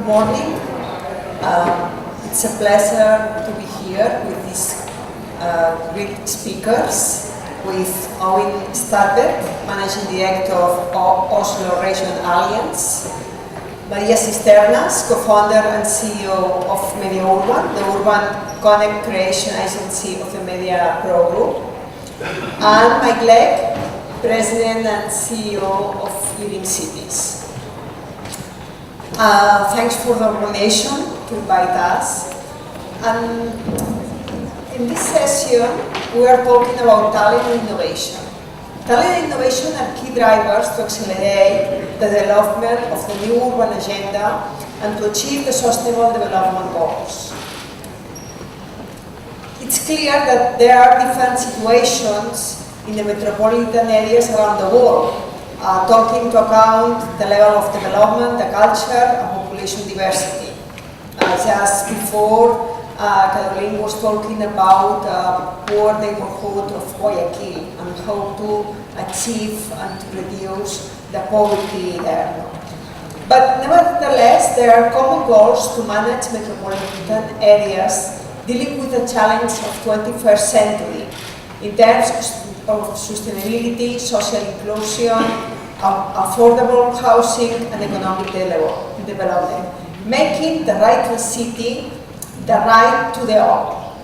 Good morning. It's a pleasure to be here with these great speakers, with Øyvind Såtvedt, Managing Director of Oslo Region Alliance, Maria Sisternas, co-founder and CEO of Mediaurban, the urban connect creation agency of the Mediapro group, and Mike Legg, President and CEO of Living Cities. Thanks for the organization to invite us. And in this session, we are talking about talent and innovation. Talent and innovation are key drivers to accelerate the development of the new urban agenda and to achieve the sustainable development goals. It's clear that there are different situations in the metropolitan areas around the world, taking into account the level of development, the culture, and population diversity. Just before, Caroline was talking about the poor neighborhood of Guayaquil and how to achieve and to reduce the poverty there. But nevertheless, there are common goals to manage metropolitan areas dealing with the challenge of 21st century in terms of sustainability, social inclusion, affordable housing, and economic development, making the right to the city the right to the all.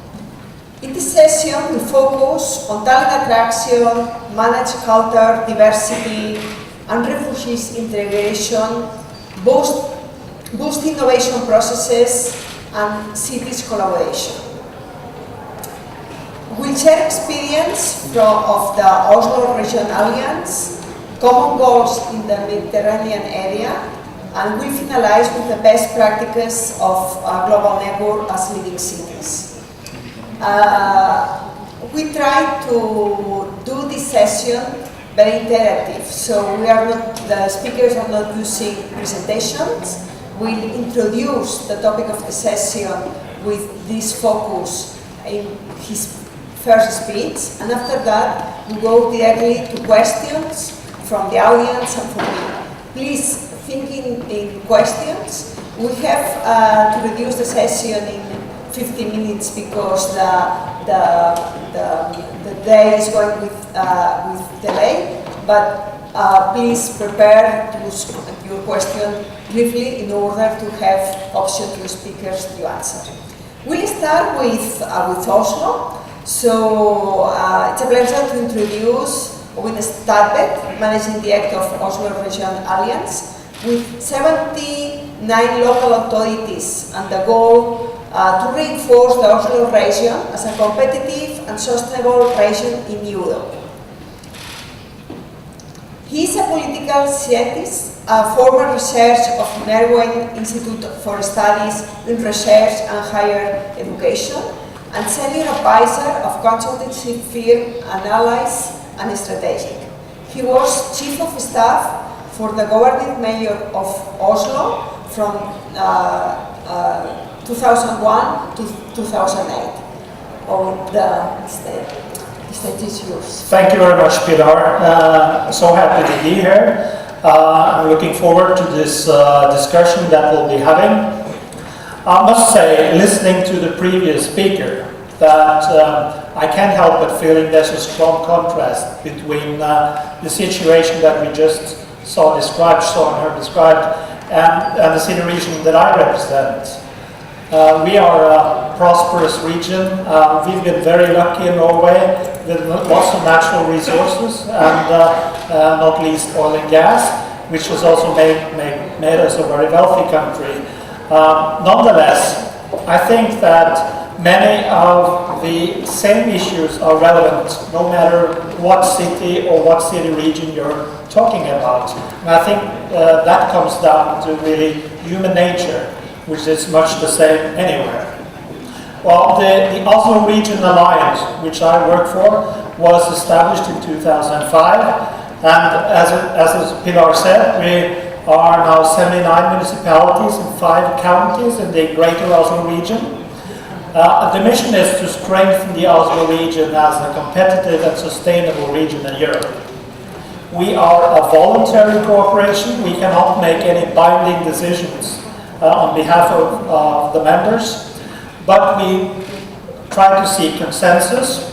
In this session, we focus on talent attraction, manage culture, diversity, and refugees integration, boost innovation processes, and cities collaboration. We'll share experience of the Oslo Region Alliance, common goals in the Mediterranean area, and we'll finalize with the best practices of global network as leading cities. We try to do this session very interactive, so the speakers are not using presentations. We'll introduce the topic of the session with this focus in his first speech, and after that we go directly to questions from the audience and from me. Please think in questions. We have to reduce the session in 50 minutes because the day is going with delay, but please prepare to ask your question briefly in order to have option to speakers to answer. We'll start with Oslo. So it's a pleasure to introduce Øyvind Såtvedt, Managing Director of Oslo Region Alliance, with 79 local authorities and the goal to reinforce the Oslo region as a competitive and sustainable region in Europe. He is a political scientist, a former researcher of Norway Institute for Studies in Research and Higher Education, and senior advisor of consultancy firm Analyze and Strategic. He was chief of staff for the governing mayor of Oslo from 2001 to 2008. The stage is yours. Thank you very much, Pilar. So happy to be here. I'm looking forward to this discussion that we'll be having. I must say, listening to the previous speaker, that I can't help but feeling there's a strong contrast between the situation that we just saw her described, and the city region that I represent. We are a prosperous region. We've been very lucky in Norway with lots of natural resources, and not least oil and gas, which has also made us a very wealthy country. Nonetheless, I think that many of the same issues are relevant no matter what city or what city region you're talking about. And I think that comes down to really human nature, which is much the same anywhere. Well, the Oslo Region Alliance, which I work for, was established in 2005, and as Pilar said, we are now 79 municipalities in 5 counties in the Greater Oslo region. The mission is to strengthen the Oslo region as a competitive and sustainable region in Europe. We are a voluntary cooperation. We cannot make any binding decisions on behalf of the members, but we try to seek consensus.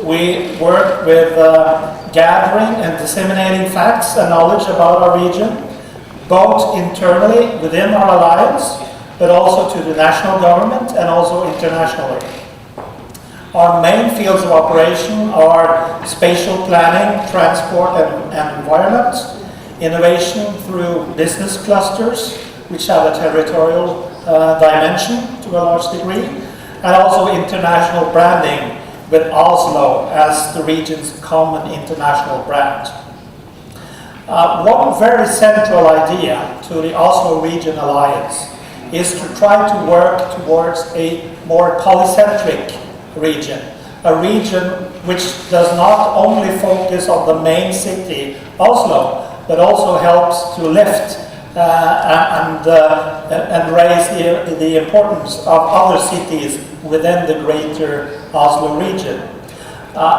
We work with gathering and disseminating facts and knowledge about our region, both internally within our alliance, but also to the national government and also internationally. Our main fields of operation are spatial planning, transport and environment, innovation through business clusters, which have a territorial dimension to a large degree, and also international branding with Oslo as the region's common international brand. One very central idea to the Oslo Region Alliance is to try to work towards a more polycentric region, a region which does not only focus on the main city, Oslo, but also helps to lift and raise the importance of other cities within the greater Oslo region.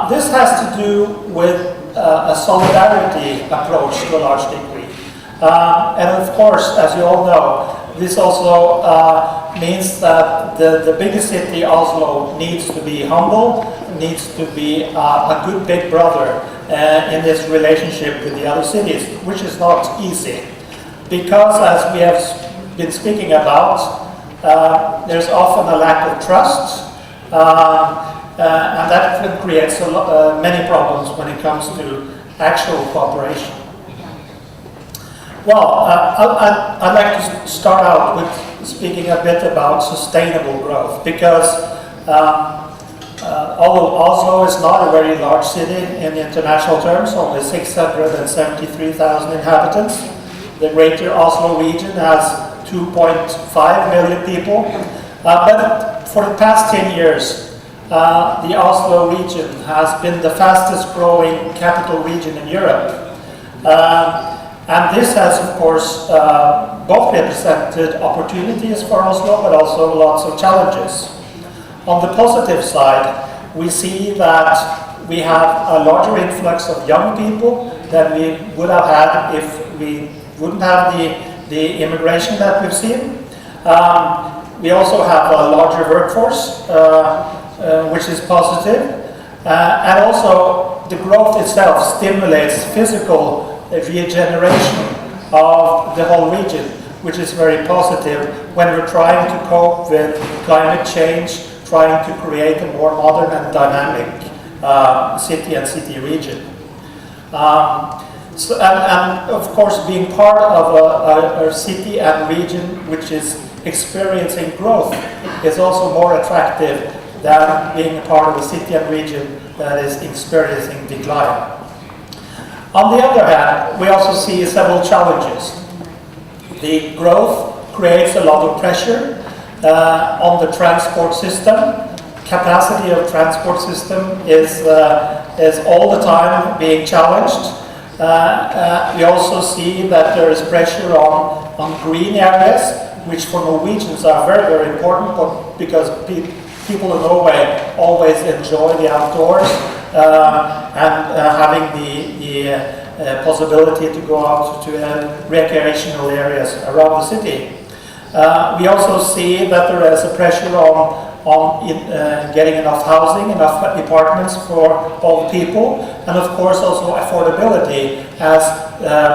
This has to do with a solidarity approach to a large degree. And of course, as you all know, this also means that the biggest city, Oslo, needs to be humble, needs to be a good big brother in its relationship with the other cities, which is not easy. Because, as we have been speaking about, there's often a lack of trust, and that can create many problems when it comes to actual cooperation. Well, I'd like to start out with speaking a bit about sustainable growth, because although Oslo is not a very large city in international terms, only 673,000 inhabitants, the greater Oslo region has 2.5 million people. But for the past 10 years, the Oslo region has been the fastest growing capital region in Europe. And this has, of course, both represented opportunities for Oslo, but also lots of challenges. On the positive side, we see that we have a larger influx of young people than we would have had if we wouldn't have the immigration that we've seen. We also have a larger workforce, which is positive. And also, the growth itself stimulates physical regeneration of the whole region, which is very positive when we're trying to cope with climate change, trying to create a more modern and dynamic city and city region. And of course, being part of a city and region which is experiencing growth is also more attractive than being a part of a city and region that is experiencing decline. On the other hand, we also see several challenges. The growth creates a lot of pressure on the transport system. Capacity of transport system is all the time being challenged. We also see that there is pressure on green areas, which for Norwegians are very, very important, but because people in Norway always enjoy the outdoors and having the possibility to go out to recreational areas around the city. We also see that there is a pressure on getting enough housing, enough apartments for all people, and of course also affordability as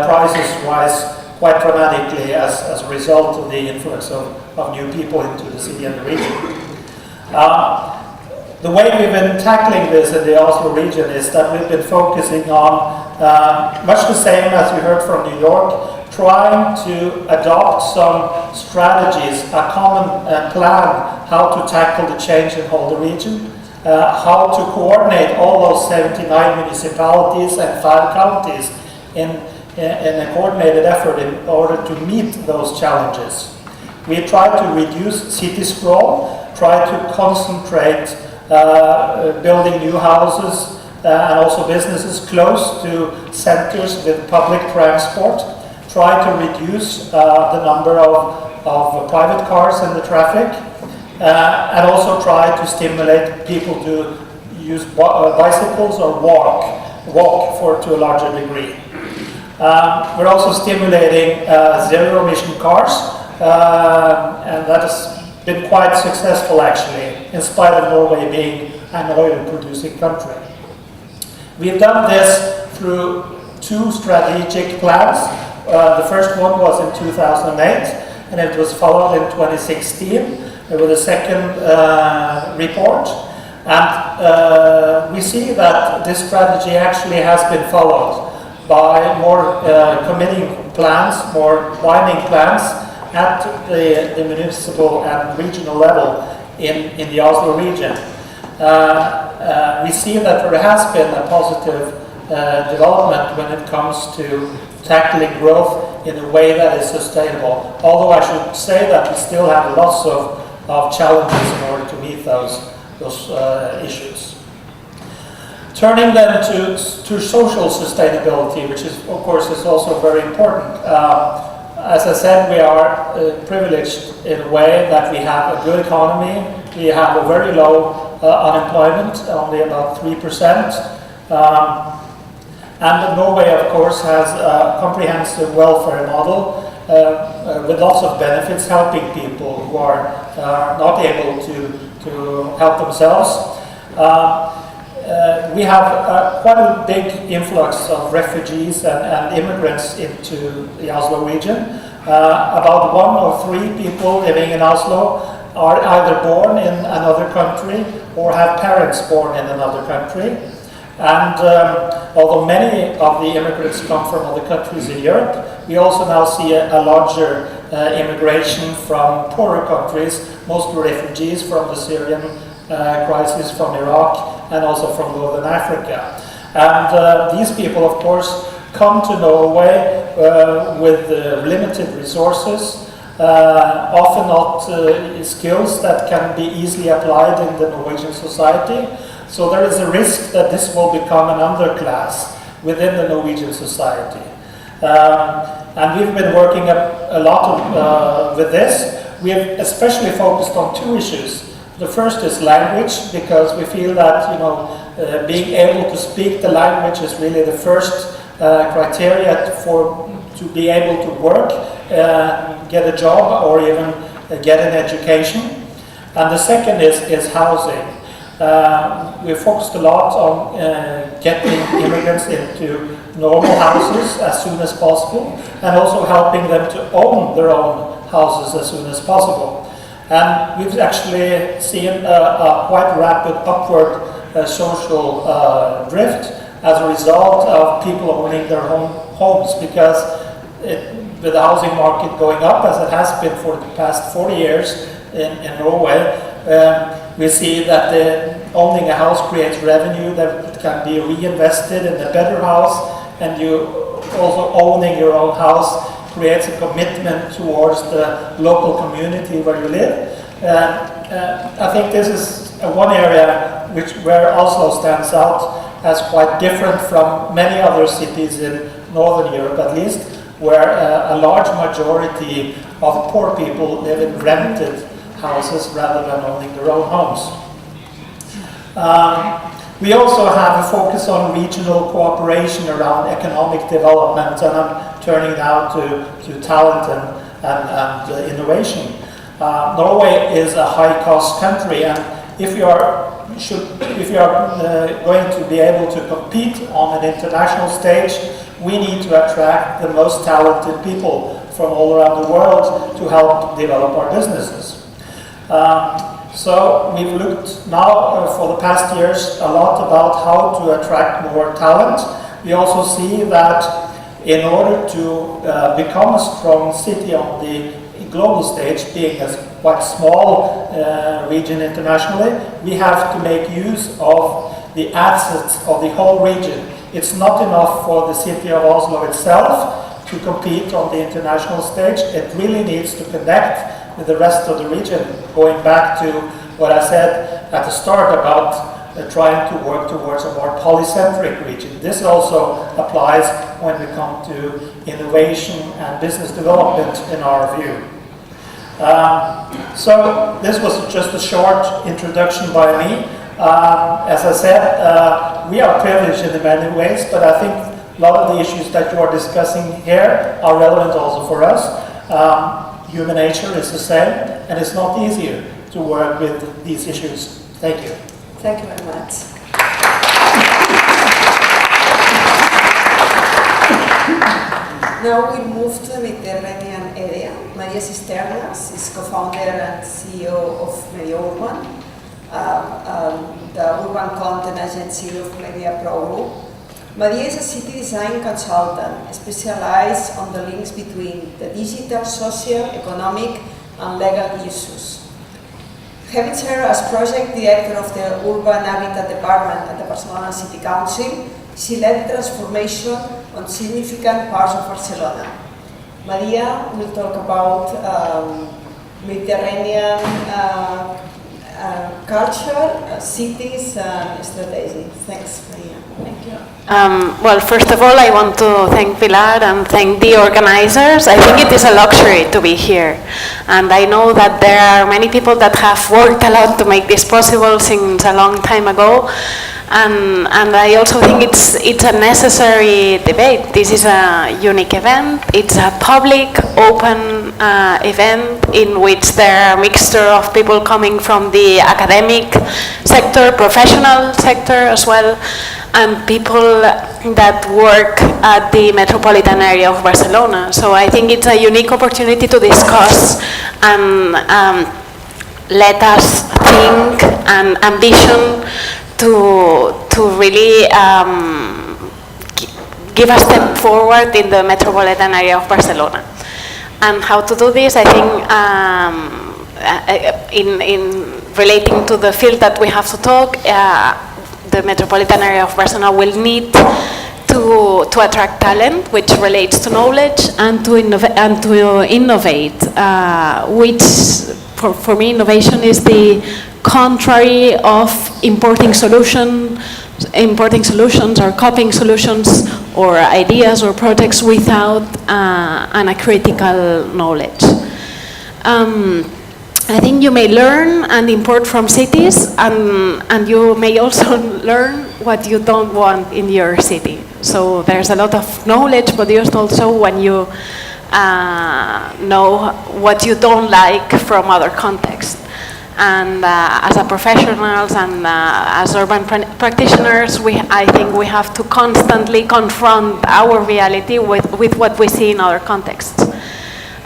prices rise quite dramatically as a result of the influx of new people into the city and the region. The way we've been tackling this in the Oslo region is that we've been focusing on, much the same as we heard from New York, trying to adopt some strategies, a common plan how to tackle the change in whole the region, how to coordinate all those 79 municipalities and 5 counties in a coordinated effort in order to meet those challenges. We try to reduce city sprawl, try to concentrate building new houses and also businesses close to centers with public transport, try to reduce the number of private cars in the traffic, and also try to stimulate people to use bicycles or walk to a larger degree. We're also stimulating zero-emission cars and that has been quite successful actually, in spite of Norway being an oil-producing country. We've done this through 2 strategic plans. The first one was in 2008, and it was followed in 2016 with a second report. And we see that this strategy actually has been followed by more committing plans, more binding plans at the municipal and regional level in the Oslo region. We see that there has been a positive development when it comes to tackling growth in a way that is sustainable. Although I should say that we still have lots of challenges in order to meet those issues. Turning then to social sustainability, which is, of course, is also very important. As I said, we are privileged in a way that we have a good economy. We have a very low unemployment, only about 3%. And Norway, of course, has a comprehensive welfare model with lots of benefits, helping people who are not able to help themselves. We have quite a big influx of refugees and immigrants into the Oslo region. About 1 or 3 people living in Oslo are either born in another country or have parents born in another country. And although many of the immigrants come from other countries in Europe, we also now see a larger immigration from poorer countries, mostly refugees from the Syrian crisis, from Iraq, and also from Northern Africa. And these people, of course, come to Norway with limited resources, often not skills that can be easily applied in the Norwegian society. So there is a risk that this will become an underclass within the Norwegian society. And we've been working a lot with this. We have especially focused on 2 issues. The first is language, because we feel that being able to speak the language is really the first criteria to be able to work, get a job, or even get an education. And the second is housing. We focused a lot on getting immigrants into normal houses as soon as possible, and also helping them to own their own houses as soon as possible. And we've actually seen a quite rapid upward social drift as a result of people owning their own homes, because with the housing market going up, as it has been for the past 40 years in Norway, we see that owning a house creates revenue that can be reinvested in a better house, and you also owning your own house creates a commitment towards the local community where you live. I think this is one area where Oslo stands out as quite different from many other cities in Northern Europe, at least, where a large majority of poor people live in rented houses rather than owning their own homes. We also have a focus on regional cooperation around economic development, and I'm turning now to talent and innovation. Norway is a high-cost country, and if you are going to be able to compete on an international stage, we need to attract the most talented people from all around the world to help develop our businesses. So we've looked now for the past years a lot about how to attract more talent. We also see that in order to become a strong city on the global stage, being a quite small region internationally, we have to make use of the assets of the whole region. It's not enough for the city of Oslo itself to compete on the international stage. It really needs to connect with the rest of the region, going back to what I said at the start about trying to work towards a more polycentric region. This also applies when we come to innovation and business development in our view. So this was just a short introduction by me. As I said, we are privileged in many ways, but I think a lot of the issues that you are discussing here are relevant also for us. human nature is the same, and it's not easier to work with these issues. Thank you. Thank you very much. Now we move to the Mediterranean area. Maria Sisternas is co-founder and CEO of Mediaurban, the urban content agency of Mediapro group. Maria is a city design consultant specialized on the links between the digital, social, economic, and legal issues. Having served as project director of the Urban Habitat Department at the Barcelona City Council, she led transformation on significant parts of Barcelona. Maria will talk about Mediterranean culture, cities, and strategy. Thanks, Maria. Thank you. Well, first of all, I want to thank Pilar and thank the organizers. I think it is a luxury to be here. And I know that there are many people that have worked a lot to make this possible since a long time ago. And I also think it's a necessary debate. This is a unique event. It's a public, open event in which there are a mixture of people coming from the academic sector, professional sector as well, and people that work at the metropolitan area of Barcelona. So I think it's a unique opportunity to discuss and let us think and ambition to really give a step forward in the metropolitan area of Barcelona. And how to do this, I think in relating to the field that we have to talk, the metropolitan area of Barcelona will need to attract talent, which relates to knowledge, and to innovate, which for me innovation is the contrary of importing solutions or copying solutions or ideas or projects without a critical knowledge. I think you may learn and import from cities, and you may also learn what you don't want in your city. So there's a lot of knowledge produced also when you know what you don't like from other contexts. And as a professionals and as urban practitioners, I think we have to constantly confront our reality with what we see in other contexts.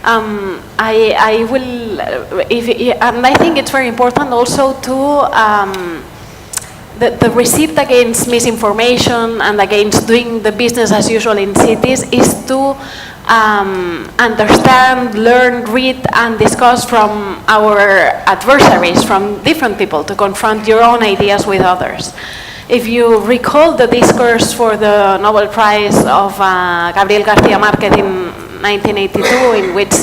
I will, and I think it's very important also to the receipt against misinformation and against doing the business as usual in cities is to understand, learn, read, and discuss from our adversaries, from different people, to confront your own ideas with others. If you recall the discourse for the Nobel Prize of Gabriel García Márquez in 1982, in which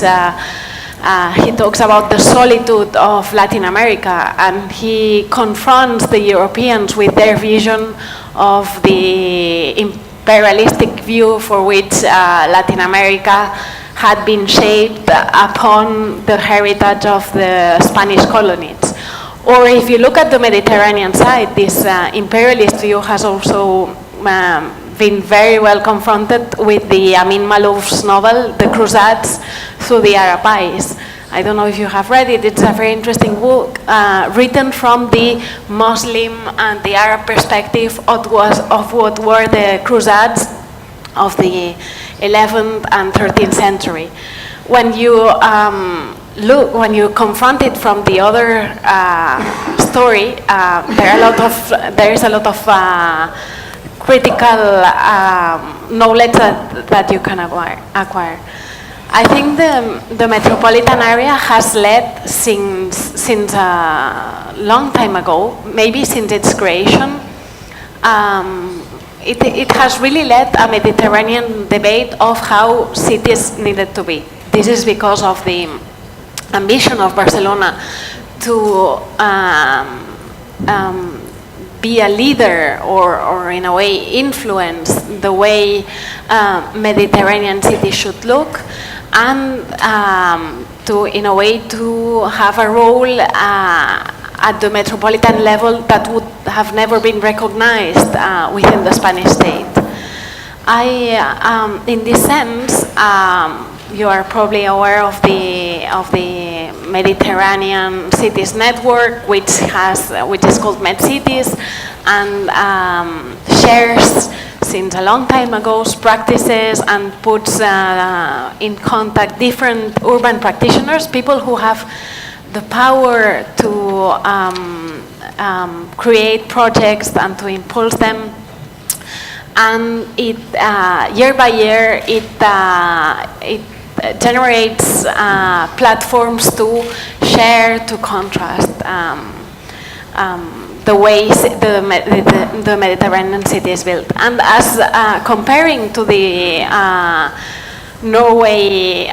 he talks about the solitude of Latin America, and he confronts the Europeans with their vision of the imperialistic view for which Latin America had been shaped upon the heritage of the Spanish colonies. Or if you look at the Mediterranean side, this imperialist view has also been very well confronted with the Amin Malouf's novel, The Crusades Through the Arab Eyes. I don't know if you have read it. It's a very interesting book written from the Muslim and the Arab perspective of what were the Crusades of the 11th and 13th century. When you when you confront it from the other story, there is a lot of critical knowledge that you can acquire. I think the metropolitan area has led since a long time ago, maybe since its creation. It has really led a Mediterranean debate of how cities needed to be. This is because of the ambition of Barcelona to be a leader or in a way influence the way Mediterranean cities should look, and to in a way to have a role at the metropolitan level that would have never been recognized within the Spanish state. In this sense, you are probably aware of the the Mediterranean Cities Network, which is called MedCities, and shares since a long time ago practices and puts in contact different urban practitioners, people who have the power to create projects and to impulse them. And it year by year it generates platforms to share, to contrast the ways the Mediterranean city is built. And as comparing to the Norway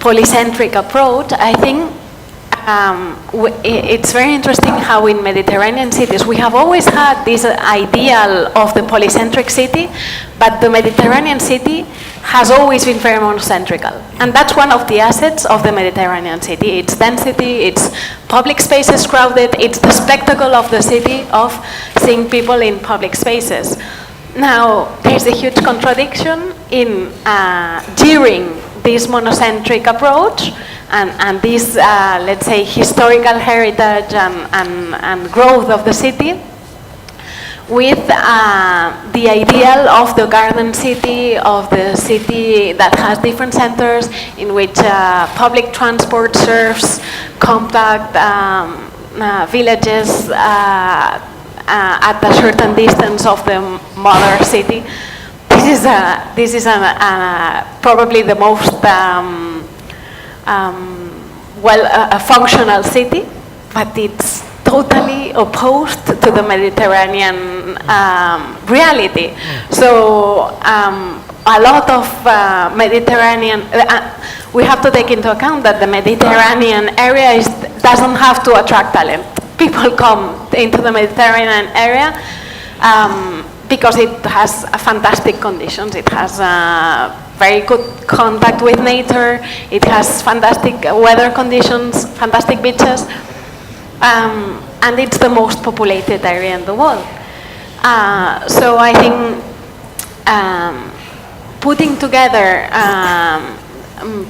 polycentric approach, I think it's very interesting how in Mediterranean cities we have always had this ideal of the polycentric city, but the Mediterranean city has always been very monocentrical. And that's one of the assets of the Mediterranean city. Its density, its public spaces crowded, it's the spectacle of the city of seeing people in public spaces. Now, there's a huge contradiction in jeering this monocentric approach and this, let's say, historical heritage and growth of the city with the ideal of the garden city, of the city that has different centers in which public transport serves compact villages at a certain distance of the mother city. This is probably the most a functional city, but it's totally opposed to the Mediterranean reality. So a lot of Mediterranean, we have to take into account that the Mediterranean area doesn't have to attract talent. People come into the Mediterranean area because it has fantastic conditions. It has very good contact with nature. It has fantastic weather conditions, fantastic beaches, and it's the most populated area in the world. So I think putting together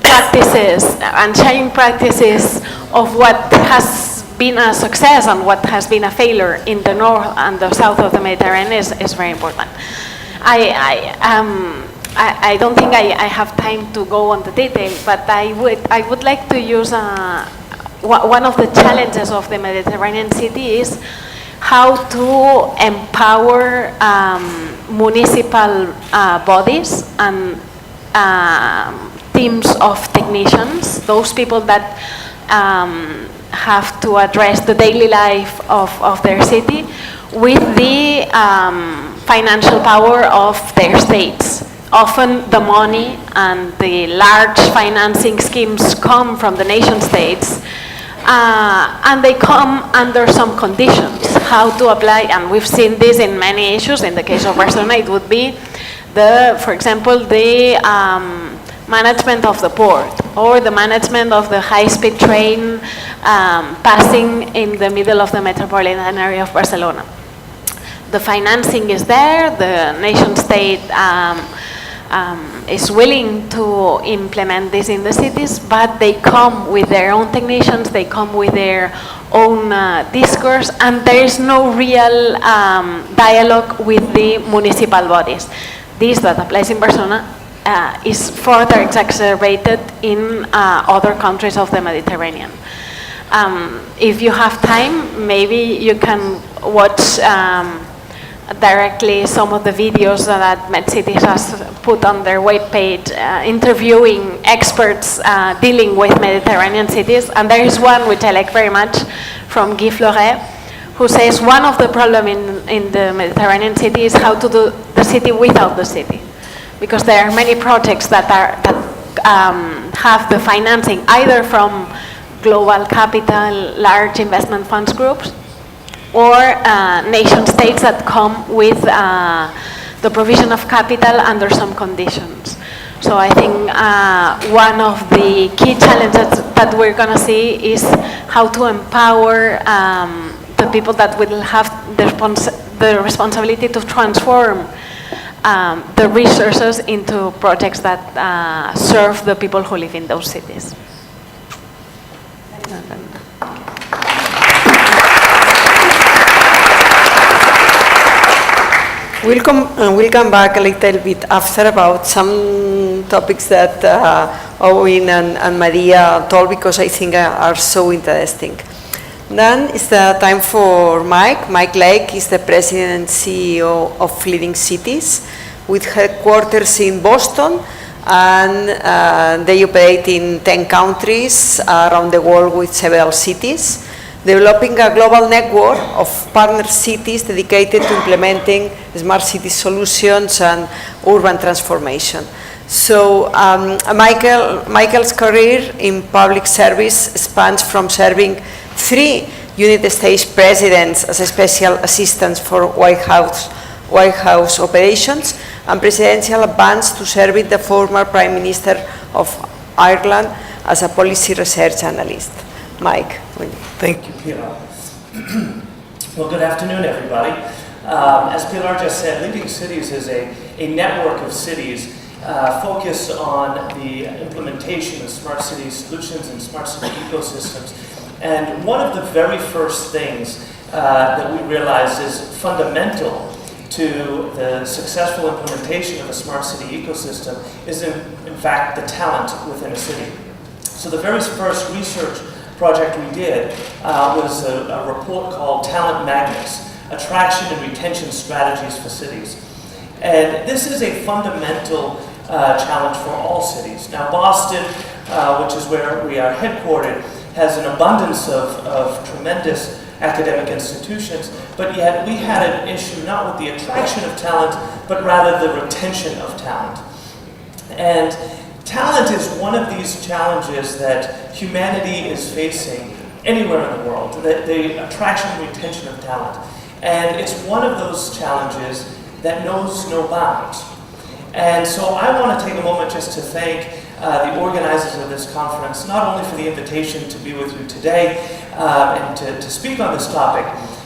practices and sharing practices of what has been a success and what has been a failure in the north and the south of the Mediterranean is very important. I don't think I have time to go on the detail, but I would like to use one of the challenges of the Mediterranean city is how to empower municipal bodies and teams of technicians, those people that have to address the daily life of their city with the financial power of their states. Often the money and the large financing schemes come from the nation states, and they come under some conditions. How to apply, and we've seen this in many issues. In the case of Barcelona, it would be for example, the management of the port or the management of the high-speed train passing in the middle of the metropolitan area of Barcelona. The financing is there, the nation state is willing to implement this in the cities, but they come with their own technicians, they come with their own discourse, and there is no real dialogue with the municipal bodies. This that applies in Barcelona is further exacerbated in other countries of the Mediterranean. If you have time, maybe you can watch directly some of the videos that MedCities has put on their webpage, interviewing experts dealing with Mediterranean cities. And there is one which I like very much from Guy Fleuret, who says one of the problems in the Mediterranean city is how to do the city without the city. Because there are many projects that have the financing either from global capital, large investment funds groups, or nation states that come with the provision of capital under some conditions. So I think one of the key challenges that we're going to see is how to empower the people that will have the responsibility to transform the resources into projects that serve the people who live in those cities. We'll come back a little bit after about some topics that Øyvind and Maria told, because I think are so interesting. Then it's the time for Mike. Mike Lake is the president and CEO of Leading Cities, with headquarters in Boston, and they operate in 10 countries around the world with several cities, developing a global network of partner cities dedicated to implementing smart city solutions and urban transformation. So Michael's career in public service spans from serving 3 United States presidents as a special assistant for White House operations, and presidential advance to serving the former Prime Minister of Ireland as a policy research analyst. Mike. Thank you, Pilar. Well, good afternoon, everybody. As Pilar just said, Leading Cities is a network of cities focused on the implementation of smart city solutions and smart city ecosystems. And one of the very first things that we realized is fundamental to the successful implementation of a smart city ecosystem is in fact the talent within a city. So the very first research project we did was a report called Talent Magnets, Attraction and Retention Strategies for Cities. And this is a fundamental challenge for all cities. Now Boston, which is where we are headquartered, has an abundance of tremendous academic institutions, but yet we had an issue not with the attraction of talent, but rather the retention of talent. And talent is one of these challenges that humanity is facing anywhere in the world, the attraction and retention of talent. And it's one of those challenges that knows no bounds. And so I want to take a moment just to thank the organizers of this conference, not only for the invitation to be with you today and to speak on this topic,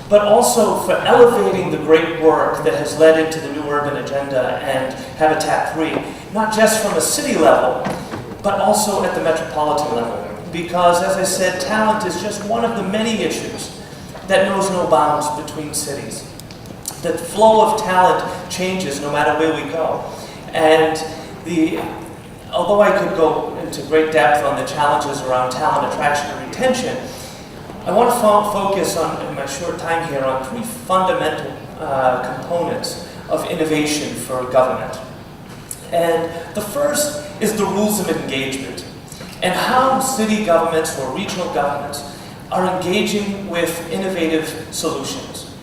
but also for elevating the great work that has led into the New Urban Agenda and Habitat III, not just from a city level, but also at the metropolitan level. Because, as I said, talent is just one of the many issues that knows no bounds between cities. The flow of talent changes no matter where we go. And although I could go into great depth on the challenges around talent attraction and retention, I want to focus on, in my short time here, on 3 fundamental components of innovation for government. And the first is the rules of engagement, and how city governments or regional governments are engaging with innovative solutions.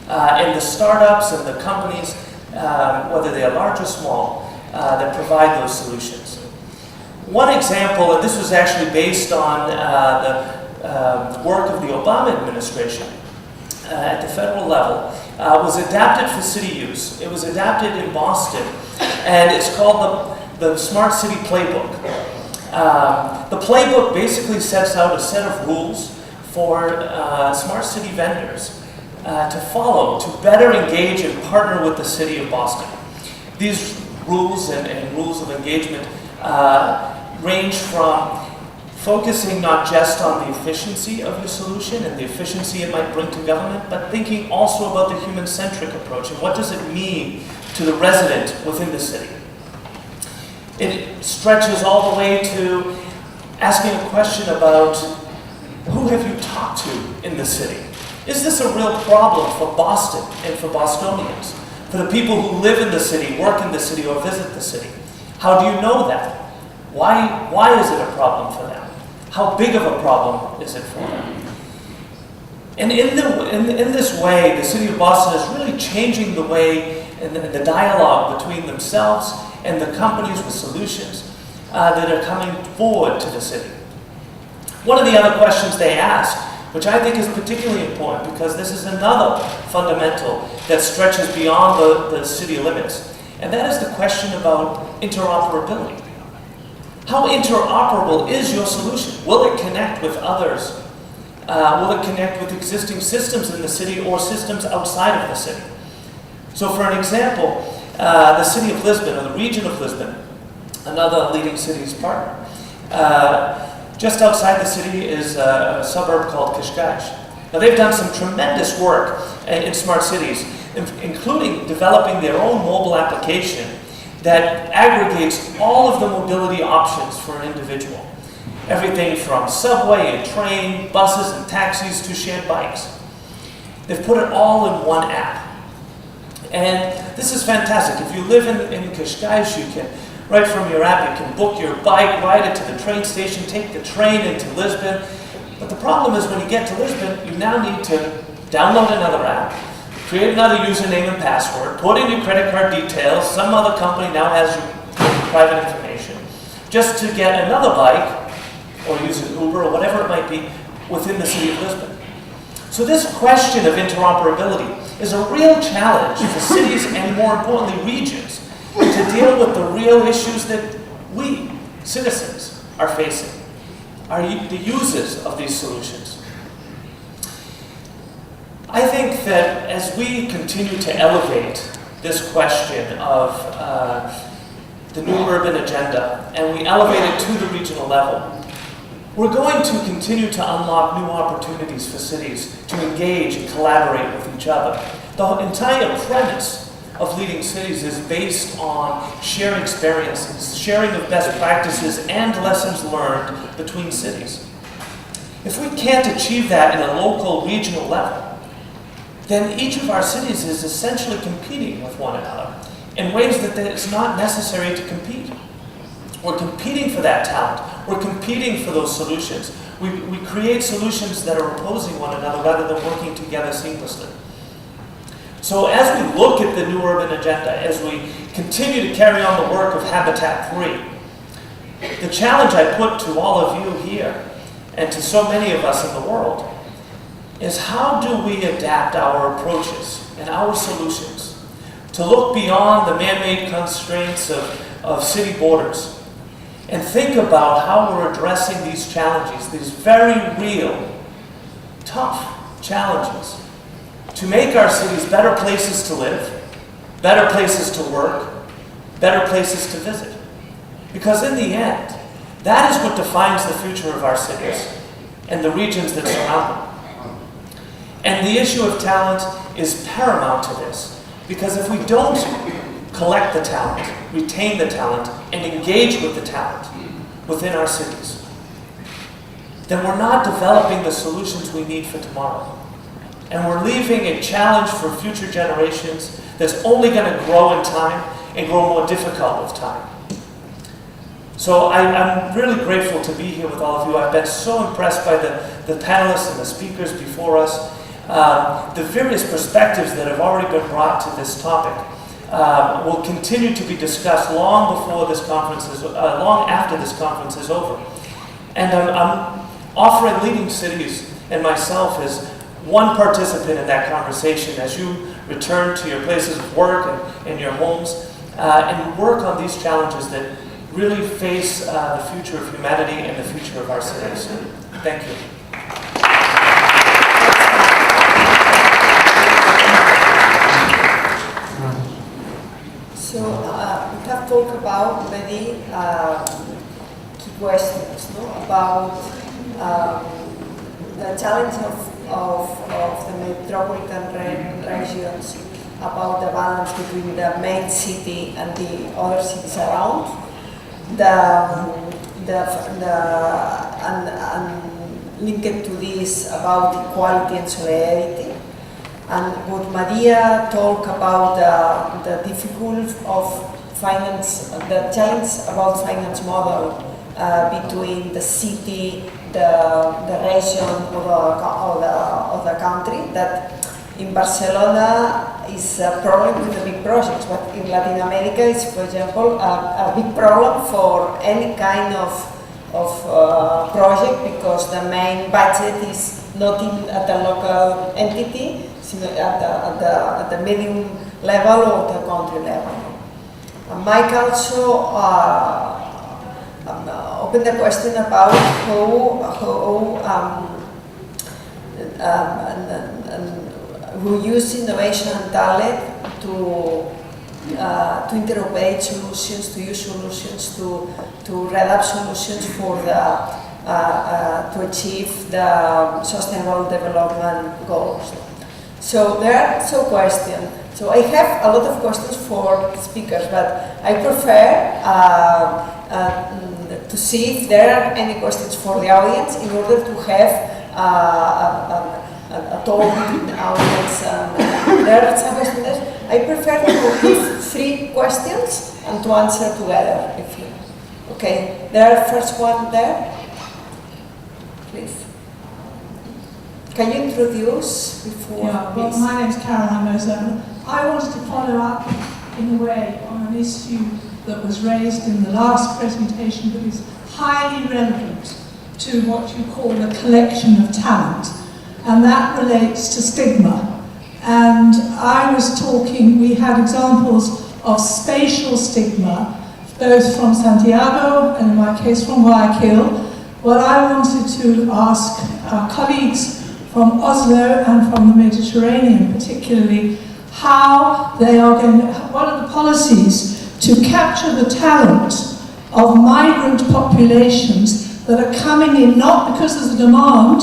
And the startups and the companies, whether they are large or small, that provide those solutions. One example, and this was actually based on the work of the Obama administration at the federal level, was adapted for city use. It was adapted in Boston, and it's called the Smart City Playbook. The playbook basically sets out a set of rules for smart city vendors to follow, to better engage and partner with the city of Boston. These rules and rules of engagement range from focusing not just on the efficiency of your solution and the efficiency it might bring to government, but thinking also about the human-centric approach and what does it mean to the resident within the city. It stretches all the way to asking a question about who have you talked to in the city? Is this a real problem for Boston and for Bostonians? For the people who live in the city, work in the city, or visit the city? How do you know that? Why is it a problem for them? How big of a problem is it for them? And in this way, the city of Boston is really changing the way and the dialogue between themselves and the companies with solutions that are coming forward to the city. One of the other questions they ask, which I think is particularly important because this is another fundamental that stretches beyond the city limits, and that is the question about interoperability. How interoperable is your solution? Will it connect with others? Will it connect with existing systems in the city or systems outside of the city? So for an example, the city of Lisbon, or the region of Lisbon, another Leading Cities partner, just outside the city is a suburb called Cascais. Now they've done some tremendous work in smart cities. including developing their own mobile application that aggregates all of the mobility options for an individual. Everything from subway and train, buses and taxis to shared bikes. They've put it all in one app. And this is fantastic. If you live in Cascais, you can, right from your app, you can book your bike, ride it to the train station, take the train into Lisbon. But the problem is when you get to Lisbon, you now need to download another app, create another username and password, put in your credit card details, some other company now has your private information, just to get another bike, or use an Uber or whatever it might be, within the city of Lisbon. So this question of interoperability is a real challenge for cities and, more importantly, regions to deal with the real issues that we, citizens, are facing, are the users of these solutions. I think that as we continue to elevate this question of the new urban agenda, and we elevate it to the regional level, we're going to continue to unlock new opportunities for cities to engage and collaborate with each other. The entire premise of leading cities is based on shared experiences, sharing of best practices and lessons learned between cities. If we can't achieve that in a local, regional level, then each of our cities is essentially competing with one another in ways that it's not necessary to compete. We're competing for that talent. We're competing for those solutions. We create solutions that are opposing one another rather than working together seamlessly. So as we look at the new urban agenda, as we continue to carry on the work of Habitat III, the challenge I put to all of you here and to so many of us in the world is how do we adapt our approaches and our solutions to look beyond the man-made constraints of city borders and think about how we're addressing these challenges, these very real, tough challenges, to make our cities better places to live, better places to work, better places to visit. Because in the end, that is what defines the future of our cities and the regions that surround them. And the issue of talent is paramount to this, because if we don't collect the talent, retain the talent, and engage with the talent within our cities, then we're not developing the solutions we need for tomorrow. And we're leaving a challenge for future generations that's only going to grow in time and grow more difficult with time. So I'm really grateful to be here with all of you. I've been so impressed by the panelists and the speakers before us, the various perspectives that have already been brought to this topic. Will continue to be discussed long before this conference is, long after this conference is over. And I'm offering leading cities and myself as one participant in that conversation as you return to your places of work and your homes and work on these challenges that really face the future of humanity and the future of our cities. Thank you. So we have talked about many key questions, no? About the challenge of the metropolitan regions, about the balance between the main city and the other cities around, and linked to this about equality and solidarity. And what Maria talked about the difficulty of finance, the challenge about finance model between the city, the region, or the country. That in Barcelona is a problem with the big projects, but in Latin America is, for example, a big problem for any kind of project, because the main budget is not at the local entity, at the medium level or the country level. Mike also opened the question about who use innovation and talent to interoperate solutions, to use solutions, to adapt solutions for to achieve the sustainable development goals. So there are some questions. So I have a lot of questions for speakers, but I prefer to see if there are any questions for the audience in order to have a talk between the audience. There are some questions. I prefer to give 3 questions and to answer together. If you, okay, there are first one there. Please. Can you introduce before? Yeah, well, my name's Caroline Moselle. I wanted to follow up in a way on an issue that was raised in the last presentation that is highly relevant to what you call a collection of talent, and that relates to stigma. And I was talking, we had examples of spatial stigma, both from Santiago and in my case from Guayaquil. What I wanted to ask our colleagues from Oslo and from the Mediterranean particularly, how they are going to, what are the policies to capture the talent of migrant populations that are coming in, not because there's a demand,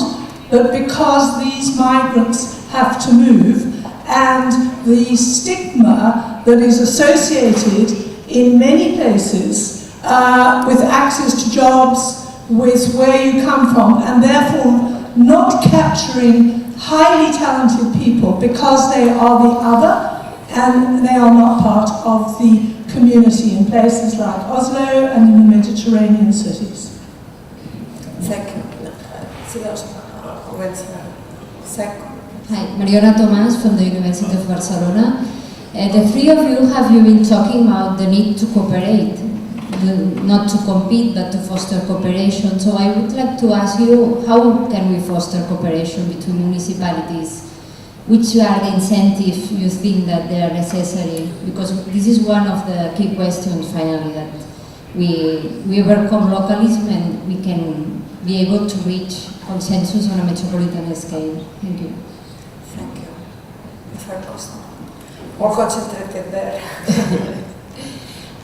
but because these migrants have to move, and the stigma that is associated in many places with access to jobs, with where you come from, and therefore not capturing highly talented people because they are the other and they are not part of the community in places like Oslo and in the Mediterranean cities. Thank you. Hi, Mariona Tomás from the University of Barcelona. The 3 of you have been talking about the need to cooperate, not to compete but to foster cooperation. So I would like to ask you, how can we foster cooperation between municipalities? Which are the incentives you think that they are necessary? Because this is one of the key questions finally, that we overcome localism and we can be able to reach consensus on a metropolitan scale. Thank you. Thank you. The third question. More concentrated there.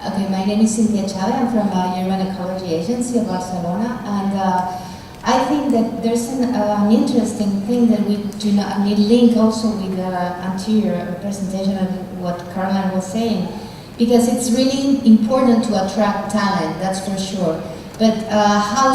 Okay, my name is Cynthia Chávez. I'm from Urban Ecology Agency of Barcelona, and I think that there's an interesting thing that we do not need link also with the anterior presentation of what Caroline was saying, because it's really important to attract talent, that's for sure. But how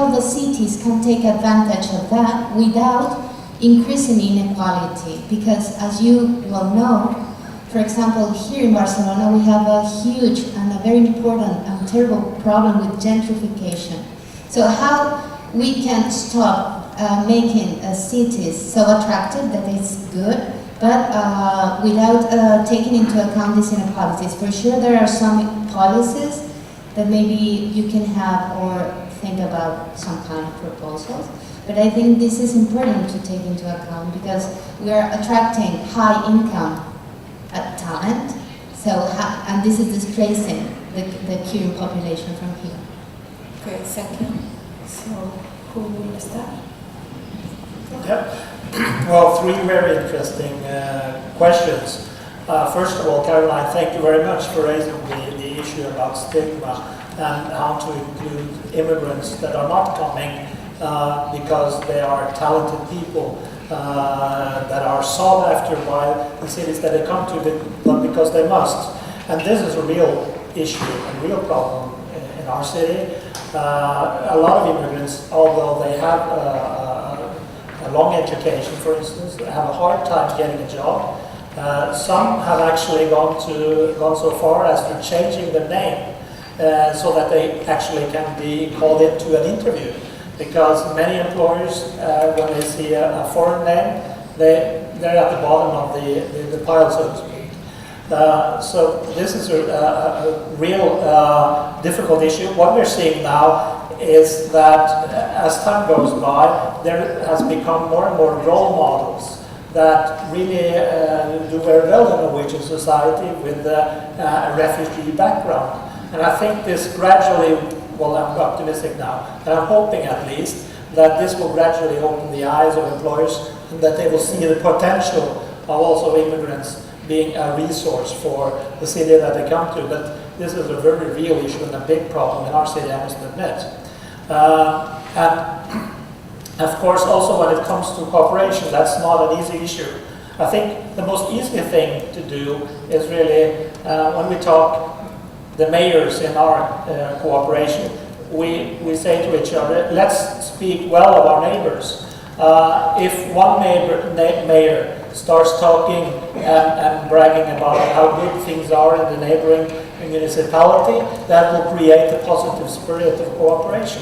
the cities can take advantage of that without increasing inequality, because as you well know, for example, here in Barcelona, we have a huge and a very important and terrible problem with gentrification. So how we can stop making cities so attractive that it's good, but without taking into account these inequalities. For sure, there are some policies that maybe you can have or think about some kind of proposals. But I think this is important to take into account because we are attracting high income talent, so and this is displacing the current population from here. Okay, thank you. So, who will start? Yep. Well, 3 very interesting questions. First of all, Caroline, thank you very much for raising the issue about stigma and how to include immigrants that are not coming because they are talented people that are sought after by the cities that they come to, but because they must. And this is a real issue, a real problem in our city. A lot of immigrants, although they have a long education, for instance, have a hard time getting a job. Some have actually gone so far as to changing their name so that they actually can be called into an interview. Because many employers, when they see a foreign name, they're at the bottom of the pile, so to speak. So this is a real difficult issue. What we're seeing now is that as time goes by, there has become more and more role models that really do very well in a Norwegian society with a refugee background. And I think this gradually, well, I'm optimistic now, and I'm hoping at least that this will gradually open the eyes of employers and that they will see the potential of also immigrants being a resource for the city that they come to. But this is a very real issue and a big problem in our city, I must admit. And of course, also when it comes to cooperation, that's not an easy issue. I think the most easy thing to do is really, when we talk the mayors in our cooperation, we say to each other, let's speak well of our neighbors. If one mayor starts talking and bragging about how good things are in the neighboring municipality, that will create a positive spirit of cooperation.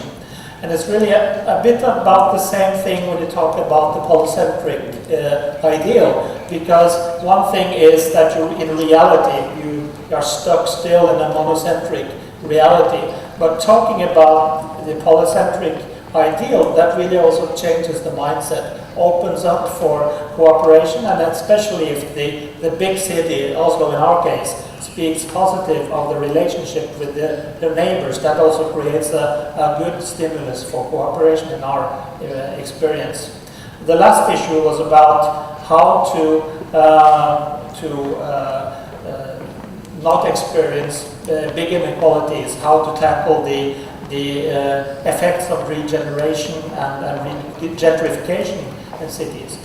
And it's really a bit about the same thing when you talk about the polycentric ideal, because one thing is that in reality you are stuck still in a monocentric reality, but talking about the polycentric ideal, that really also changes the mindset, opens up for cooperation, and especially if the big city, Oslo in our case, speaks positive of the relationship with their neighbors, that also creates a good stimulus for cooperation in our experience. The last issue was about how to not experience big inequalities, how to tackle the effects of regeneration and gentrification in cities.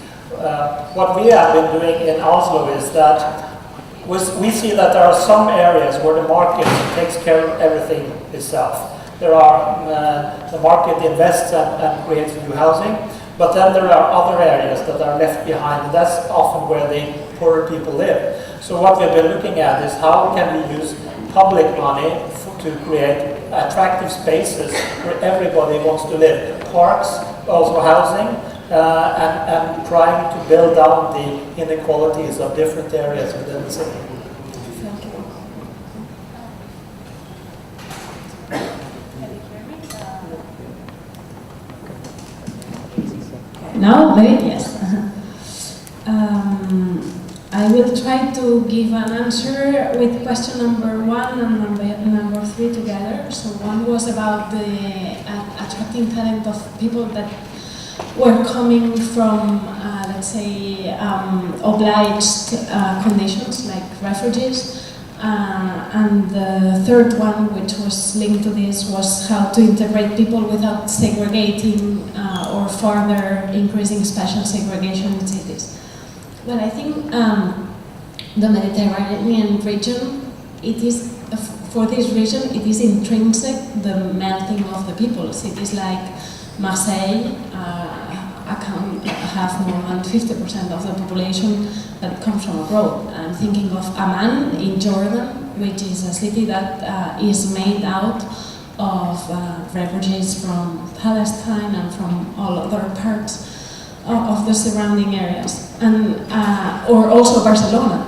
What we have been doing in Oslo is that we see that there are some areas where the market takes care of everything itself. There are, the market invests and creates new housing, but then there are other areas that are left behind, and that's often where the poorer people live. So what we've been looking at is how can we use public money to create attractive spaces where everybody wants to live. Parks, also housing, and trying to build down the inequalities of different areas within the city. Thank you. Now, maybe yes. I will try to give an answer with question number 1 and number 3 together. So one was about the attracting talent of people that were coming from, let's say, obliged conditions like refugees. And the third one, which was linked to this, was how to integrate people without segregating or further increasing spatial segregation in cities. Well, I think the Mediterranean region, it is, for this region, it is intrinsic, the melting of the people. Cities like Marseille have more than 50% of the population that comes from abroad. I'm thinking of Amman in Jordan, which is a city that is made out of refugees from Palestine and from all other parts of the surrounding areas, and or also Barcelona.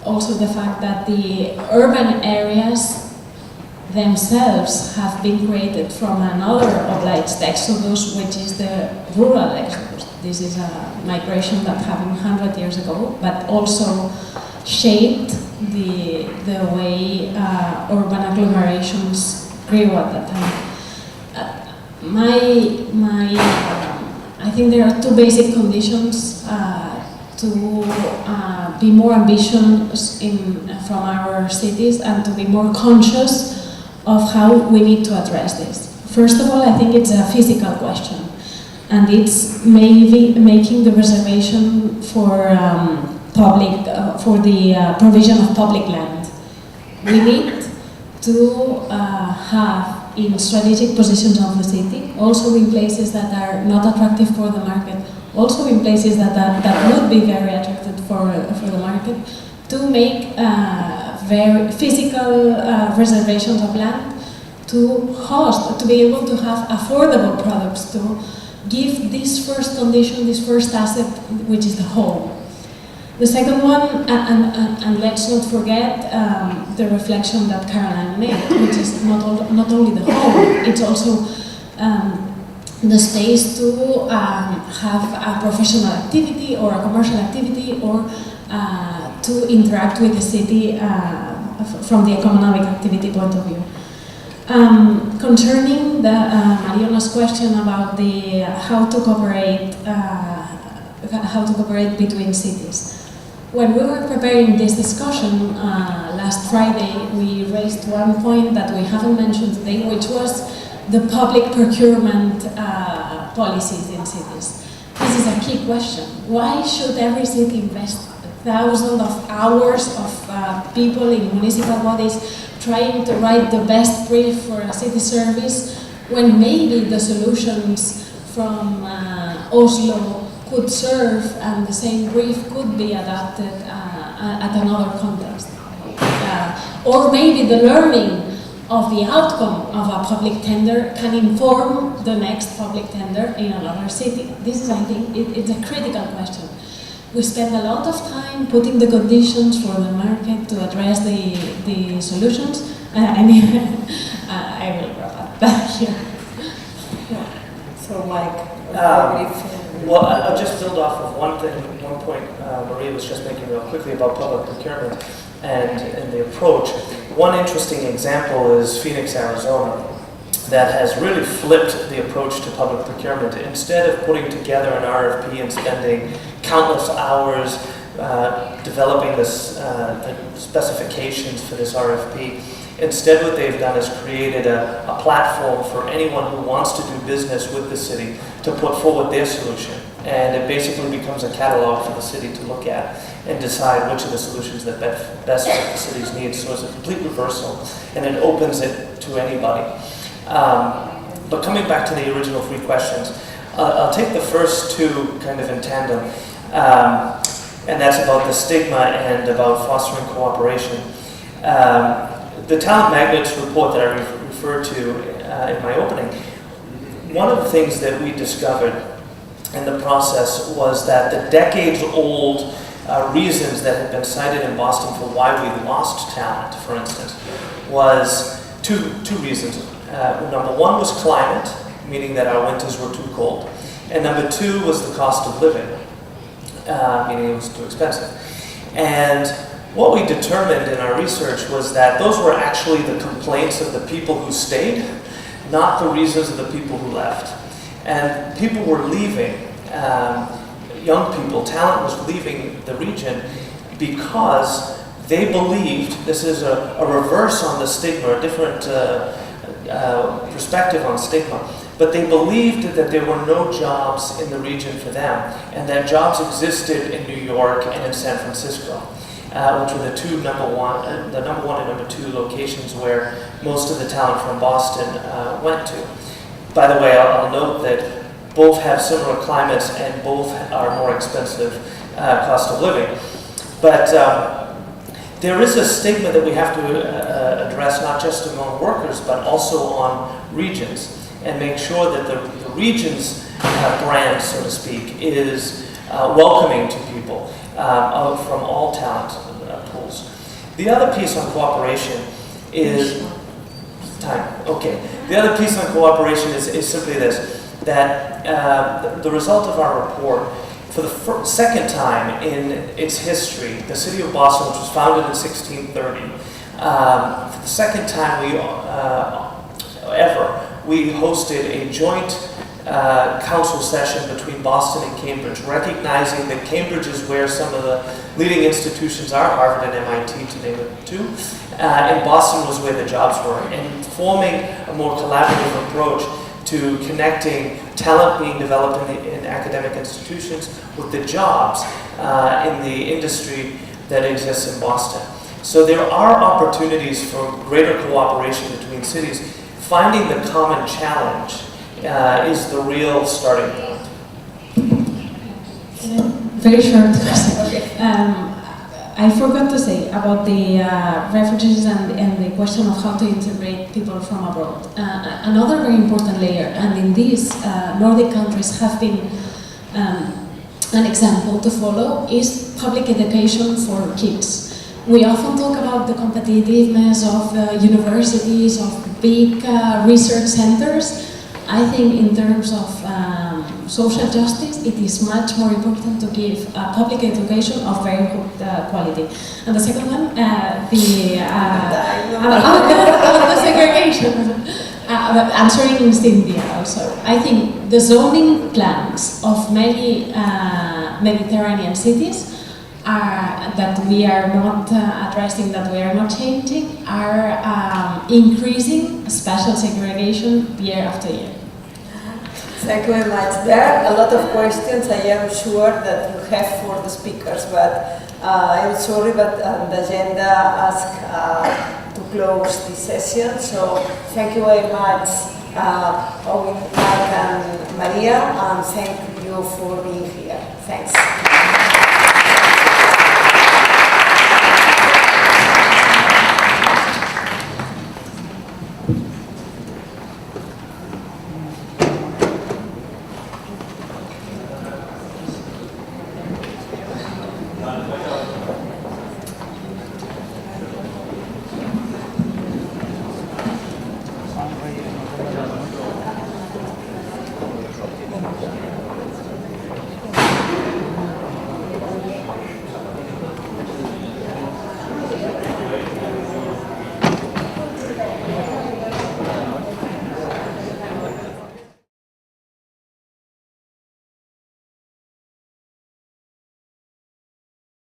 Also the fact that the urban areas themselves have been created from another obliged exodus, which is the rural exodus. This is a migration that happened 100 years ago, but also shaped the way urban agglomerations grew at that time. I think there are two basic conditions to be more ambitious from our cities and to be more conscious of how we need to address this. First of all, I think it's a physical question, and it's maybe making the reservation for for the provision of public land. We need to have in strategic positions of the city, also in places that are not attractive for the market, also in places that would be very attractive for the market, to make very physical reservations of land to host, to be able to have affordable products, to give this first condition, this first asset, which is the home. The second one, and let's not forget the reflection that Caroline made, which is not only the home, it's also the space to have a professional activity or a commercial activity, or to interact with the city from the economic activity point of view. Concerning Mariona's question about the how to cooperate between cities. When we were preparing this discussion last Friday, we raised one point that we haven't mentioned today, which was the public procurement policies in cities. This is a key question. Why should every city invest thousands of hours of people in municipal bodies trying to write the best brief for a city service when maybe the solutions from Oslo could serve and the same brief could be adapted at another context? Or maybe the learning of the outcome of a public tender can inform the next public tender in another city. This is, I think, it's a critical question. We spend a lot of time putting the conditions for the market to address the solutions. I will wrap up here. So, Mike, well, I'll just build off of one point Maria was just making real quickly about public procurement and the approach. One interesting example is Phoenix, Arizona, that has really flipped the approach to public procurement. Instead of putting together an RFP and spending countless hours developing the specifications for this RFP, instead what they've done is created a platform for anyone who wants to do business with the city to put forward their solution. And it basically becomes a catalog for the city to look at and decide which of the solutions that best fit the city's needs. So it's a complete reversal, and it opens it to anybody. But coming back to the original three questions, I'll take the first two kind of in tandem, and that's about the stigma and about fostering cooperation. The Talent Magnets report that I referred to in my opening, one of the things that we discovered in the process was that the decades-old reasons that had been cited in Boston for why we lost talent, for instance, was two reasons. Number one was climate, meaning that our winters were too cold. And number two was the cost of living, meaning it was too expensive. And what we determined in our research was that those were actually the complaints of the people who stayed, not the reasons of the people who left. And people were leaving, young people, talent was leaving the region because they believed, this is a reverse on the stigma, a different perspective on stigma, but they believed that there were no jobs in the region for them, and that jobs existed in New York and in San Francisco, which were the number one and number two locations where most of the talent from Boston went to. By the way, I'll note that both have similar climates and both are more expensive cost of living. But there is a stigma that we have to address, not just among workers, but also on regions, and make sure that the region's brand, so to speak, is welcoming to people from all talent pools. The other piece on cooperation is time. Okay. The other piece on cooperation is simply this, that the result of our report, for the second time in its history, the city of Boston, which was founded in 1630, for the second time we hosted a joint council session between Boston and Cambridge, recognizing that Cambridge is where some of the leading institutions are, Harvard and MIT to name it two, and Boston was where the jobs were, and forming a more collaborative approach to connecting talent being developed in academic institutions with the jobs in the industry that exists in Boston. So there are opportunities for greater cooperation between cities. Finding the common challenge is the real starting point. Very short question. Okay. I forgot to say about the refugees and the question of how to integrate people from abroad. Another very important layer, and in these Nordic countries have been an example to follow, is public education for kids. We often talk about the competitiveness of universities, of big research centers. I think in terms of social justice, it is much more important to give public education of very good quality. And the second one, the segregation. Answering Cynthia also. I think the zoning plans of many Mediterranean cities that we are not addressing, that we are not changing, are increasing spatial segregation year after year. Thank you very much. There are a lot of questions I am sure that you have for the speakers, but I'm sorry, but the agenda asks to close this session. So thank you very much, Øyvind, Mark and Maria, and thank you for being here. Thanks.